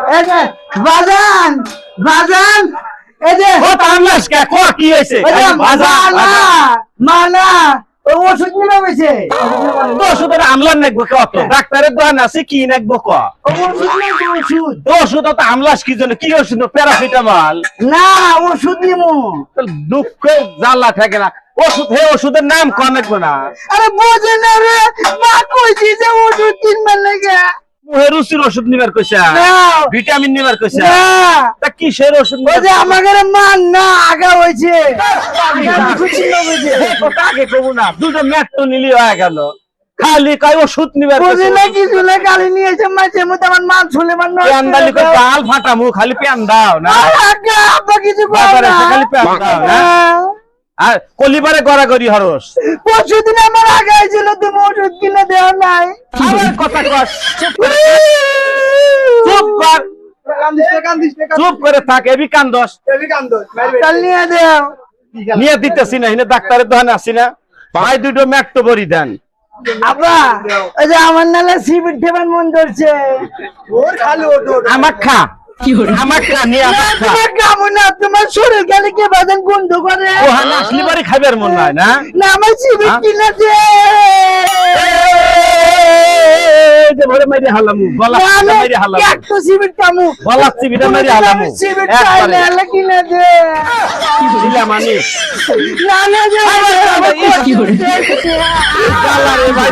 এই যে বাজান বাজান এই যে ও তামলাস কে কো কি হইছে এই যে বাজার মানা ও ওষুধ নিয়ে বেছে তো শুধু আমলার নাকবো কত ডাক্তারের দোকান আছে কি নাকবো ক ওষুধ নিয়ে ওষুধ ওষুধ তো আমলাস কি জন্য কি ওষুধ প্যারাসিটামল না ওষুধ নিমু দুঃখ জ্বালা থাকে না ওষুধ হে ওষুধের নাম কোন নাকবো না আরে বোঝে না রে মা কইছি যে ওষুধ কিনবার লাগে মুহে রুচির ওষুধ নিবার কইছা ভিটামিন নিবার কইছা তা কিসের ওষুধ ওই যে আমাদের মান না আগা হইছে আগে কবু না দুটো মেট্রো নিলি হয়ে গেল খালি কয় ওষুধ নিবার বুঝি না কিছু না গালি নিয়েছে মাঝে মধ্যে আমার মান শুলে মান প্যান্ডালি কই গাল ফাটামু খালি প্যান দাও না আগে আপা কিছু করে বাজারে না এসে খালি প্যান দাও না আর কলিবারে গড়াগড়ি হরস পরশুদিন আমার আগে ছিল তুমি ওষুধ কিনে দেওয়া নাই আবার কথা কর চুপ কর চুপ করে থাক এবি কান্দস কাল নিয়ে দেও নিয়ে দিতেছি না হিনে ডাক্তারের দোকানে আসি না ভাই দুটো মেট্রো বড়ি দেন আপা ওই যে আমার নালে সিবির ঠেবার মন ধরছে আমার খা আমার খা নিয়ে আমার খা তোমার কামু না তোমার শরীর গেলে কে বাজান গন্ধ করে ওহানা আসলি বাড়ি খাইবার মন নাই না না আমার সিবির কিনে দে যে ভরে মাইরে হালামু গলা মাইরে হালামু একটু সিবির কামু গলা চিবিটা মাইরে হালামু সিবির একবারে চাইলে কিনে দে দিলা মানি না না যে গালা রে ভাই